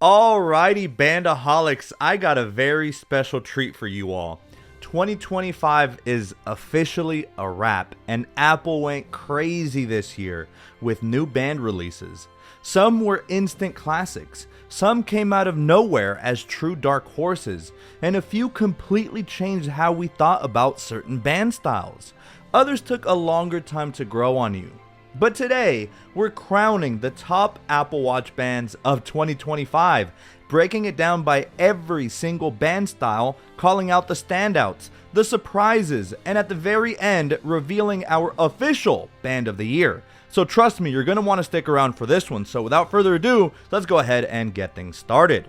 Alrighty, Bandaholics, I got a very special treat for you all. 2025 is officially a wrap, and Apple went crazy this year with new band releases. Some were instant classics, some came out of nowhere as true dark horses, and a few completely changed how we thought about certain band styles. Others took a longer time to grow on you. But today, we're crowning the top Apple Watch bands of 2025, breaking it down by every single band style, calling out the standouts, the surprises, and at the very end, revealing our official Band of the Year. So trust me, you're going to want to stick around for this one, so without further ado, let's go ahead and get things started.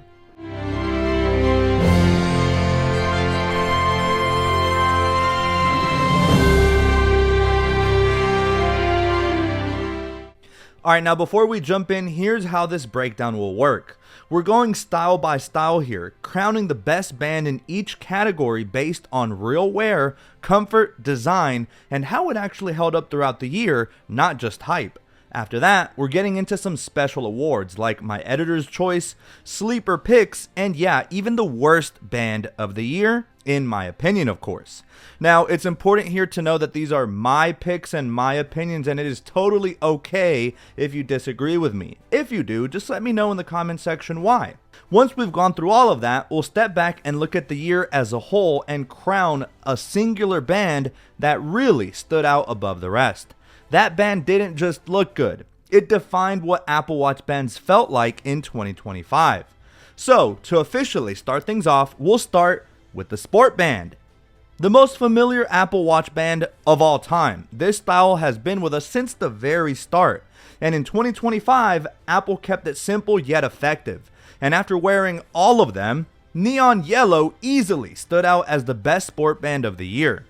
Alright, now before we jump in, here's how this breakdown will work. We're going style by style here, crowning the best band in each category based on real wear, comfort, design, and how it actually held up throughout the year, not just hype. After that, we're getting into some special awards like my editor's choice, sleeper picks, and yeah, even the worst band of the year, in my opinion of course. Now, it's important here to know that these are my picks and my opinions, and it is totally okay if you disagree with me. If you do, just let me know in the comment section why. Once we've gone through all of that, we'll step back and look at the year as a whole and crown a singular band that really stood out above the rest. That band didn't just look good, it defined what Apple Watch bands felt like in 2025. So, to officially start things off, we'll start with the Sport Band. The most familiar Apple Watch band of all time. This style has been with us since the very start. And in 2025, Apple kept it simple yet effective. And after wearing all of them, neon yellow easily stood out as the best sport band of the year.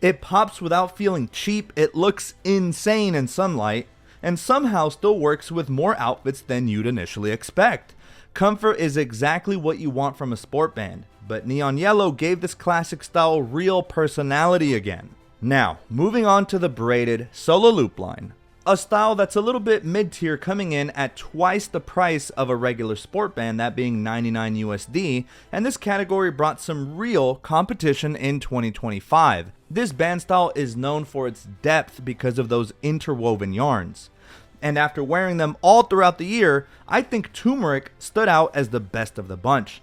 It pops without feeling cheap, it looks insane in sunlight, and somehow still works with more outfits than you'd initially expect. Comfort is exactly what you want from a sport band, but neon yellow gave this classic style real personality again. Now, moving on to the braided solo loop line. A style that's a little bit mid-tier, coming in at twice the price of a regular sport band, that being $99 USD, and this category brought some real competition in 2025. This band style is known for its depth because of those interwoven yarns. And after wearing them all throughout the year, I think turmeric stood out as the best of the bunch.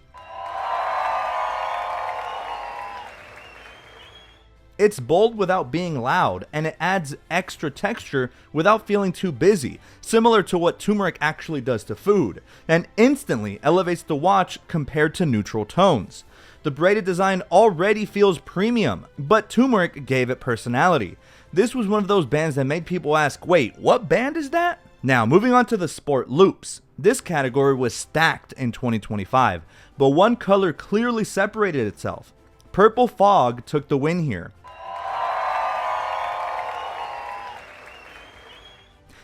It's bold without being loud, and it adds extra texture without feeling too busy, similar to what turmeric actually does to food, and instantly elevates the watch compared to neutral tones. The braided design already feels premium, but turmeric gave it personality. This was one of those bands that made people ask, wait, what band is that? Now, moving on to the sport loops. This category was stacked in 2025, but one color clearly separated itself. Purple Fog took the win here.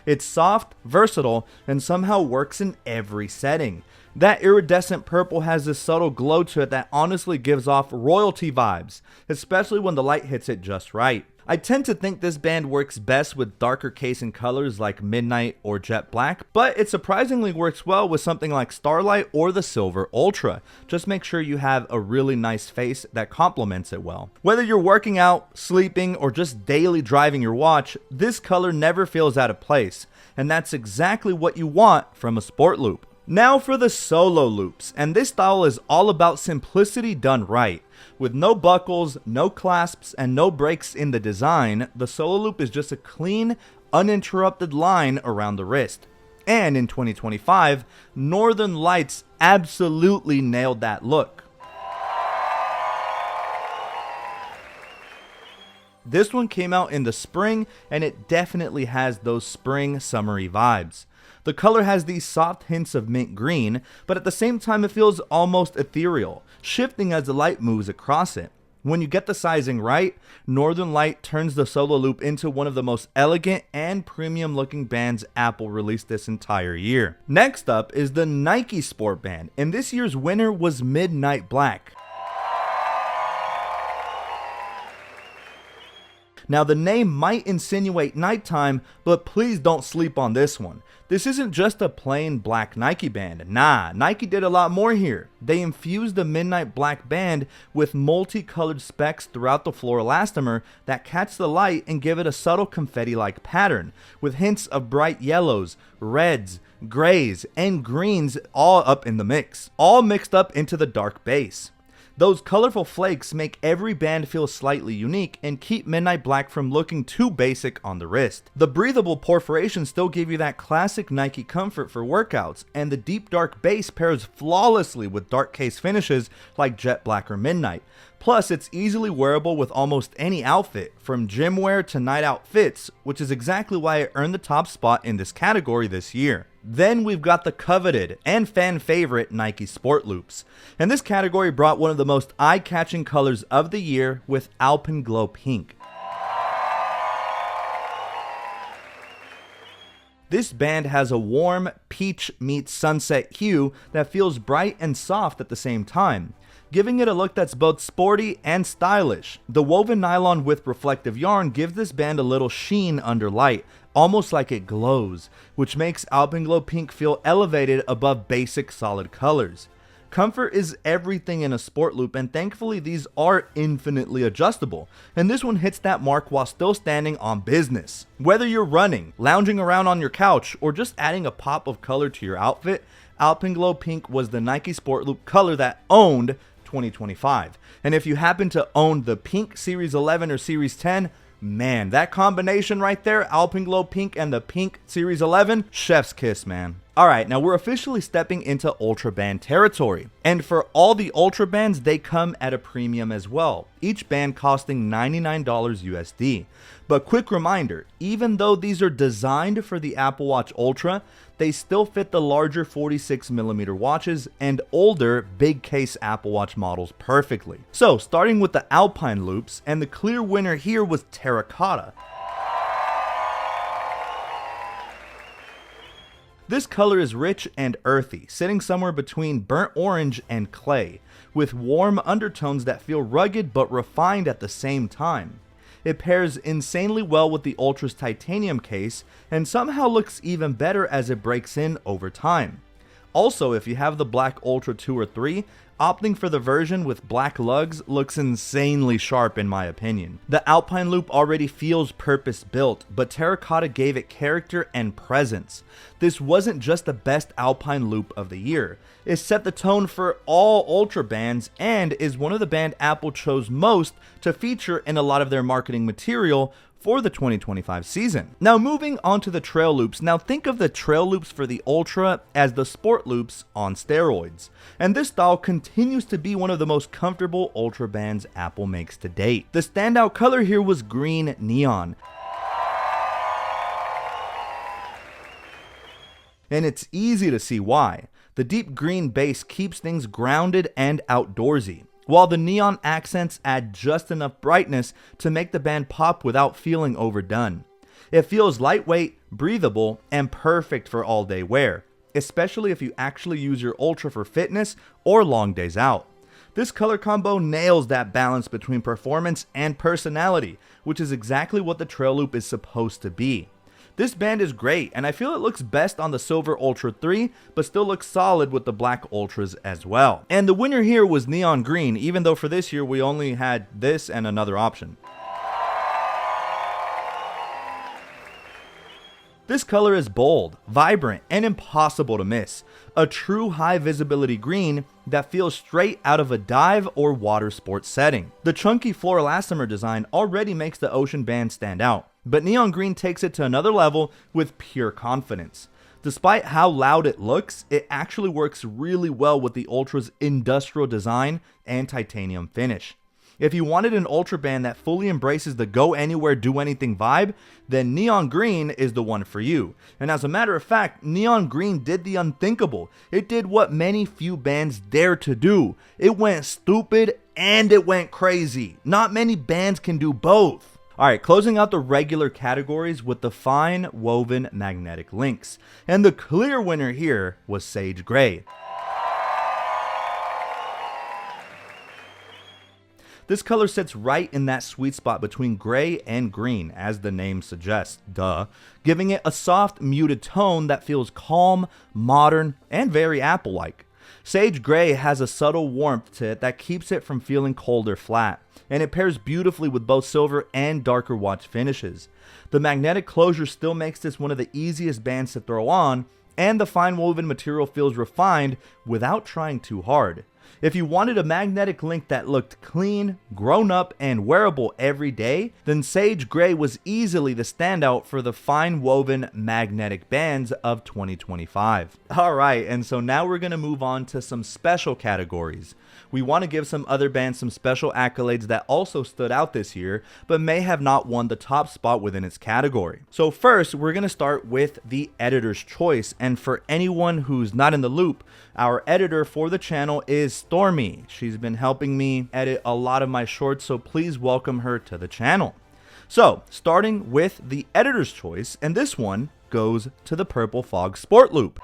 It's soft, versatile, and somehow works in every setting. That iridescent purple has this subtle glow to it that honestly gives off royalty vibes, especially when the light hits it just right. I tend to think this band works best with darker casing colors like midnight or jet black, but it surprisingly works well with something like starlight or the silver ultra. Just make sure you have a really nice face that complements it well. Whether you're working out, sleeping, or just daily driving your watch, this color never feels out of place, and that's exactly what you want from a sport loop. Now for the solo loops, and this style is all about simplicity done right. With no buckles, no clasps, and no breaks in the design, the solo loop is just a clean, uninterrupted line around the wrist. And in 2025, Northern Lights absolutely nailed that look. This one came out in the spring, and it definitely has those spring summery vibes. The color has these soft hints of mint green, but at the same time it feels almost ethereal, shifting as the light moves across it. When you get the sizing right, Northern Light turns the solo loop into one of the most elegant and premium looking bands Apple released this entire year. Next up is the Nike Sport Band, and this year's winner was Midnight Black. Now the name might insinuate nighttime, but please don't sleep on this one. This isn't just a plain black Nike band. Nah, Nike did a lot more here. They infused the midnight black band with multicolored specks throughout the fluoroelastomer that catch the light and give it a subtle confetti-like pattern, with hints of bright yellows, reds, grays, and greens all up in the mix, all mixed up into the dark base. Those colorful flakes make every band feel slightly unique and keep midnight black from looking too basic on the wrist. The breathable perforations still give you that classic Nike comfort for workouts, and the deep dark base pairs flawlessly with dark case finishes like jet black or midnight. Plus, it's easily wearable with almost any outfit, from gym wear to night out fits, which is exactly why it earned the top spot in this category this year. Then we've got the coveted and fan favorite Nike Sport Loops. And this category brought one of the most eye-catching colors of the year with Alpine Glow Pink. This band has a warm peach meets sunset hue that feels bright and soft at the same time, giving it a look that's both sporty and stylish. The woven nylon with reflective yarn gives this band a little sheen under light, almost like it glows, which makes Alpine Glow Pink feel elevated above basic solid colors. Comfort is everything in a sport loop, and thankfully these are infinitely adjustable, and this one hits that mark while still standing on business. Whether you're running, lounging around on your couch, or just adding a pop of color to your outfit, Alpine Glow Pink was the Nike Sport Loop color that owned 2025. And if you happen to own the Pink Series 11 or Series 10, man, that combination right there, Alpine Glow Pink and the Pink Series 11, chef's kiss, man. Alright, now we're officially stepping into Ultra Band territory. And for all the Ultra Bands, they come at a premium as well, each band costing $99 USD. But quick reminder, even though these are designed for the Apple Watch Ultra, they still fit the larger 46mm watches and older big case Apple Watch models perfectly. So starting with the Alpine loops, and the clear winner here was Terracotta. This color is rich and earthy, sitting somewhere between burnt orange and clay, with warm undertones that feel rugged but refined at the same time. It pairs insanely well with the Ultra's titanium case, and somehow looks even better as it breaks in over time. Also, if you have the black Ultra 2 or 3, opting for the version with black lugs looks insanely sharp in my opinion. The Alpine loop already feels purpose-built, but Terracotta gave it character and presence. This wasn't just the best Alpine loop of the year. It set the tone for all Ultra bands and is one of the band Apple chose most to feature in a lot of their marketing material for the 2025 season. Now moving on to the trail loops. Now think of the trail loops for the Ultra as the sport loops on steroids. And this style continues to be one of the most comfortable Ultra bands Apple makes to date. The standout color here was green neon. And it's easy to see why. The deep green base keeps things grounded and outdoorsy, while the neon accents add just enough brightness to make the band pop without feeling overdone. It feels lightweight, breathable, and perfect for all-day wear, especially if you actually use your Ultra for fitness or long days out. This color combo nails that balance between performance and personality, which is exactly what the trail loop is supposed to be. This band is great, and I feel it looks best on the silver Ultra 3, but still looks solid with the black Ultras as well. And the winner here was neon green, even though for this year we only had this and another option. This color is bold, vibrant, and impossible to miss. A true high visibility green that feels straight out of a dive or water sports setting. The chunky fluoroelastomer design already makes the Ocean band stand out, but neon green takes it to another level with pure confidence. Despite how loud it looks, it actually works really well with the Ultra's industrial design and titanium finish. If you wanted an Ultra band that fully embraces the go anywhere, do anything vibe, then neon green is the one for you. And as a matter of fact, neon green did the unthinkable. It did what many few bands dare to do. It went stupid and it went crazy. Not many bands can do both. Alright, closing out the regular categories with the fine woven magnetic links. And the clear winner here was Sage Gray. This color sits right in that sweet spot between gray and green, as the name suggests, giving it a soft, muted tone that feels calm, modern, and very Apple-like. Sage gray has a subtle warmth to it that keeps it from feeling cold or flat, and it pairs beautifully with both silver and darker watch finishes. The magnetic closure still makes this one of the easiest bands to throw on, and the fine woven material feels refined without trying too hard. If you wanted a magnetic link that looked clean, grown up, and wearable every day, then Sage Gray was easily the standout for the fine woven magnetic bands of 2025. Alright, and so now we're going to move on to some special categories. We want to give some other bands some special accolades that also stood out this year, but may have not won the top spot within its category. So first, we're going to start with the editor's choice, and for anyone who's not in the loop, our editor for the channel is Stormy. She's been helping me edit a lot of my shorts, so please welcome her to the channel. So, starting with the editor's choice, and this one goes to the Purple Fog Sport Loop.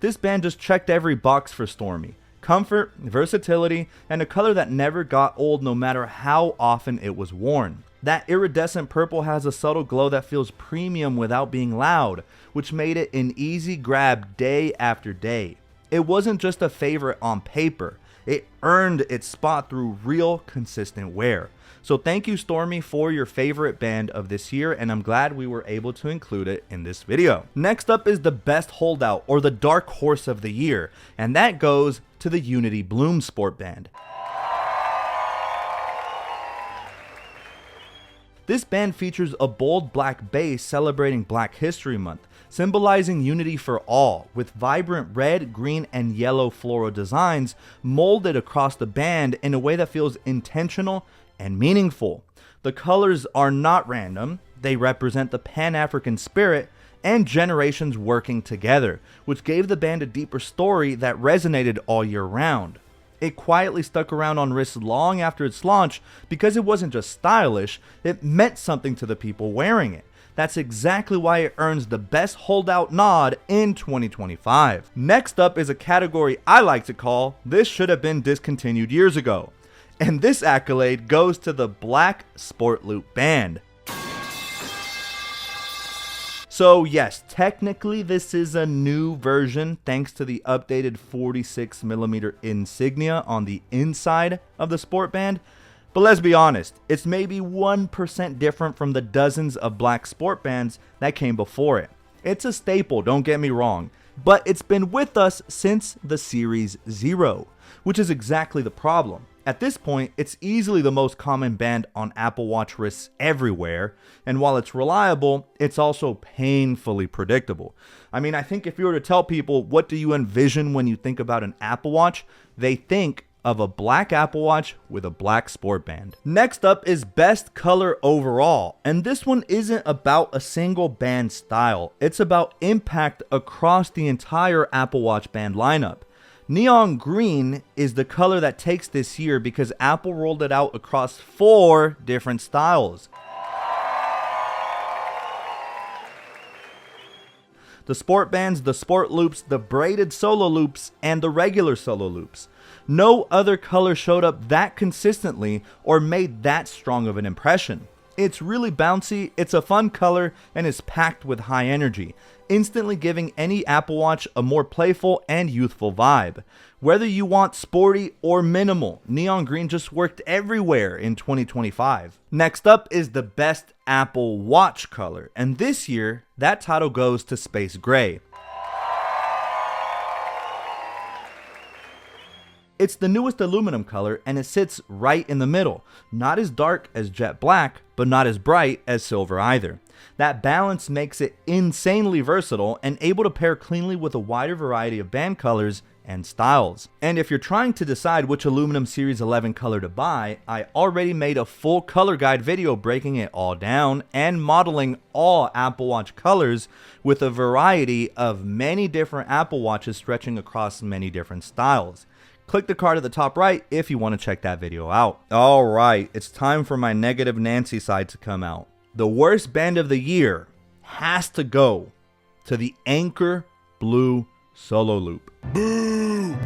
This band just checked every box for Stormy. Comfort, versatility, and a color that never got old no matter how often it was worn. That iridescent purple has a subtle glow that feels premium without being loud, which made it an easy grab day after day. It wasn't just a favorite on paper, it earned its spot through real, consistent wear. So thank you, Stormy, for your favorite band of this year, and I'm glad we were able to include it in this video. Next up is the best holdout, or the dark horse of the year, and that goes to the Unity Bloom Sport Band. This band features a bold black base celebrating Black History Month, symbolizing unity for all, with vibrant red, green, and yellow floral designs molded across the band in a way that feels intentional and meaningful. The colors are not random, they represent the Pan-African spirit and generations working together, which gave the band a deeper story that resonated all year round. It quietly stuck around on wrists long after its launch because it wasn't just stylish, it meant something to the people wearing it. That's exactly why it earns the best holdout nod in 2025. Next up is a category I like to call, this should have been discontinued years ago. And this accolade goes to the Black Sport Loop Band. So yes, technically this is a new version thanks to the updated 46mm insignia on the inside of the Sport Band. But let's be honest, it's maybe 1% different from the dozens of black sport bands that came before it. It's a staple, don't get me wrong, but it's been with us since the Series 0, which is exactly the problem. At this point, it's easily the most common band on Apple Watch wrists everywhere, and while it's reliable, it's also painfully predictable. I mean, I think if you were to tell people what do you envision when you think about an Apple Watch, they think of a black Apple Watch with a black sport band. Next up is best color overall, and this one isn't about a single band style, it's about impact across the entire Apple Watch band lineup. Neon green is the color that takes this year because Apple rolled it out across 4 different styles. The sport bands, the sport loops, the braided solo loops, and the regular solo loops. No other color showed up that consistently or made that strong of an impression. It's really bouncy, it's a fun color, and is packed with high energy, instantly giving any Apple Watch a more playful and youthful vibe. Whether you want sporty or minimal, neon green just worked everywhere in 2025. Next up is the best Apple Watch color, and this year, that title goes to Space Gray. It's the newest aluminum color and it sits right in the middle. Not as dark as jet black, but not as bright as silver either. That balance makes it insanely versatile and able to pair cleanly with a wider variety of band colors and styles. And if you're trying to decide which aluminum Series 11 color to buy, I already made a full color guide video breaking it all down and modeling all Apple Watch colors with a variety of many different Apple Watches stretching across many different styles. Click the card at the top right if you want to check that video out. Alright, it's time for my negative Nancy side to come out. The worst band of the year has to go to the Anchor Blue Solo Loop. Boo!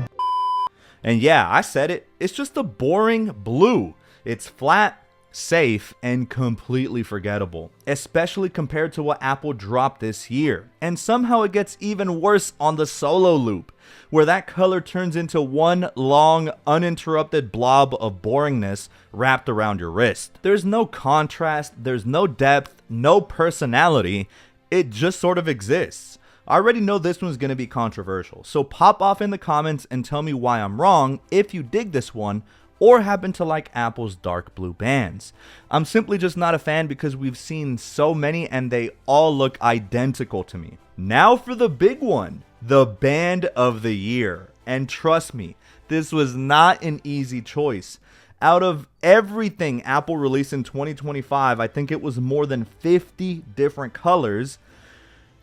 And yeah, I said it, it's just a boring blue. It's flat, safe, and completely forgettable, especially compared to what Apple dropped this year. And somehow it gets even worse on the solo loop, where that color turns into one long, uninterrupted blob of boringness wrapped around your wrist. There's no contrast, there's no depth, no personality, it just sort of exists. I already know this one's going to be controversial, so pop off in the comments and tell me why I'm wrong if you dig this one or happen to like Apple's dark blue bands. I'm simply just not a fan because we've seen so many and they all look identical to me. Now for the big one, the band of the year. And trust me, this was not an easy choice. Out of everything Apple released in 2025, I think it was more than 50 different colors.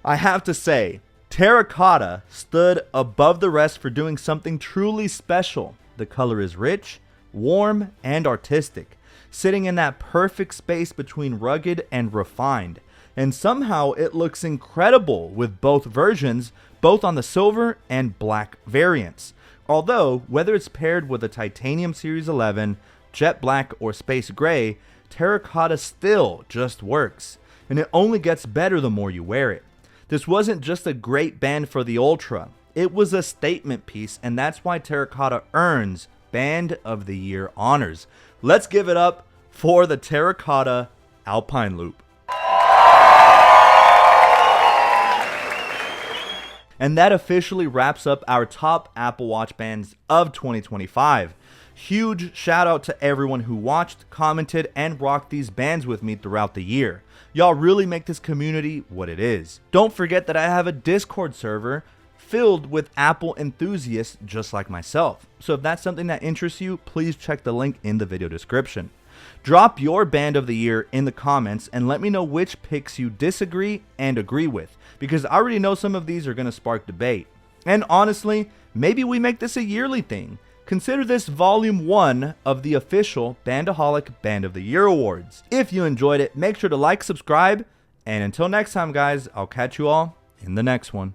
I have to say, terracotta stood above the rest for doing something truly special. The color is rich, warm, and artistic, sitting in that perfect space between rugged and refined. And somehow it looks incredible with both versions, both on the silver and black variants. Although, whether it's paired with a titanium Series 11, jet black, or space gray, terracotta still just works. And it only gets better the more you wear it. This wasn't just a great band for the Ultra, it was a statement piece, and that's why terracotta earns Band of the Year honors. Let's give it up for the terracotta alpine loop. And that officially wraps up our top Apple Watch bands of 2025. Huge shout out to everyone who watched, commented, and rocked these bands with me throughout the year. Y'all really make this community what it is. Don't forget that I have a Discord server filled with Apple enthusiasts just like myself. So if that's something that interests you, please check the link in the video description. Drop your band of the year in the comments and let me know which picks you disagree and agree with, because I already know some of these are going to spark debate. And honestly, maybe we make this a yearly thing. Consider this volume 1 of the official Bandaholic Band of the Year Awards. If you enjoyed it, make sure to like, subscribe, and until next time guys, I'll catch you all in the next one.